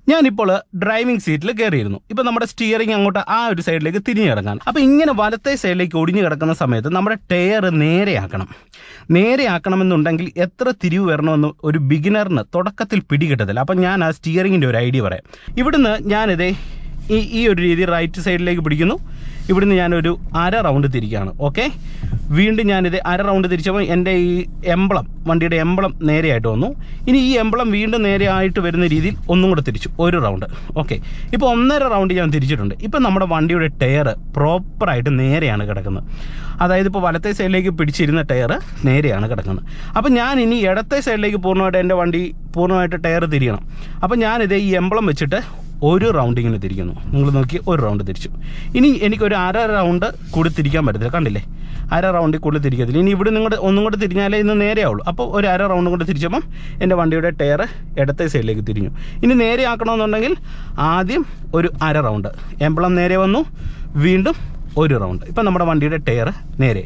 ഞാനിപ്പോൾ ഡ്രൈവിംഗ് സീറ്റിൽ കയറിയിരുന്നു. ഇപ്പോൾ നമ്മുടെ സ്റ്റിയറിംഗ് അങ്ങോട്ട് ആ ഒരു സൈഡിലേക്ക് തിരിഞ്ഞു കിടക്കാണ്. അപ്പോൾ ഇങ്ങനെ വലത്തെ സൈഡിലേക്ക് ഒടിഞ്ഞു കിടക്കുന്ന സമയത്ത് നമ്മുടെ ടയർ നേരെയാക്കണമെന്നുണ്ടെങ്കിൽ എത്ര തിരിവ് വരണമെന്ന് ഒരു ബിഗിനറിന് തുടക്കത്തിൽ പിടികിട്ടത്തില്ല. അപ്പം ഞാൻ ആ സ്റ്റിയറിങ്ങിൻ്റെ ഒരു ഐഡിയ പറയാം. ഇവിടുന്ന് ഞാനിതേ ഈ ഒരു രീതി റൈറ്റ് സൈഡിലേക്ക് പിടിക്കുന്നു. ഇവിടുന്ന് ഞാനൊരു അര റൗണ്ട് തിരിക്കുകയാണ്. ഓക്കെ, വീണ്ടും ഞാനിത് അര റൗണ്ട് തിരിച്ചപ്പോൾ എൻ്റെ ഈ വണ്ടിയുടെ എംബ്ലം നേരെയായിട്ട് വന്നു. ഇനി ഈ എംബ്ലം വീണ്ടും നേരെയായിട്ട് വരുന്ന രീതിയിൽ ഒന്നും കൂടെ തിരിച്ചു, ഒരു റൗണ്ട്. ഓക്കെ, ഇപ്പോൾ 1.5 റൗണ്ട് ഞാൻ തിരിച്ചിട്ടുണ്ട്. ഇപ്പം നമ്മുടെ വണ്ടിയുടെ ടയർ പ്രോപ്പറായിട്ട് നേരെയാണ് കിടക്കുന്നത്. അതായത് ഇപ്പോൾ വലത്തെ സൈഡിലേക്ക് പിടിച്ചിരുന്ന ടയർ നേരെയാണ് കിടക്കുന്നത്. അപ്പം ഞാൻ ഇനി ഇടത്തെ സൈഡിലേക്ക് പൂർണ്ണമായിട്ട് എൻ്റെ വണ്ടി പൂർണ്ണമായിട്ട് ടയർ തിരിയണം. അപ്പം ഞാനിത് ഈ എംബ്ലം വെച്ചിട്ട് ഒരു റൗണ്ടിങ്ങിന് തിരിക്കുന്നു. നിങ്ങൾ നോക്കി, ഒരു റൗണ്ട് തിരിച്ചു. ഇനി എനിക്കൊരു അര റൗണ്ട് കൂടി തിരിക്കാൻ പറ്റത്തില്ല, കണ്ടില്ലേ? അര റൗണ്ടിൽ കൂടുതൽ തിരിക്കത്തില്ല. ഇനി ഇവിടെ ഒന്നും കൂടെ തിരിഞ്ഞാലേ ഇന്ന് നേരെയാവുള്ളൂ. അപ്പോൾ ഒരു അര റൗണ്ട് കൊണ്ട് തിരിച്ചപ്പം എൻ്റെ വണ്ടിയുടെ ടയർ ഇടത്തെ സൈഡിലേക്ക് തിരിഞ്ഞു. ഇനി നേരെ ആക്കണമെന്നുണ്ടെങ്കിൽ ആദ്യം ഒരു അര റൗണ്ട്, എംബ്ലം നേരെ വന്നു, വീണ്ടും ഒരു റൗണ്ട്. ഇപ്പം നമ്മുടെ വണ്ടിയുടെ ടയർ നേരെ.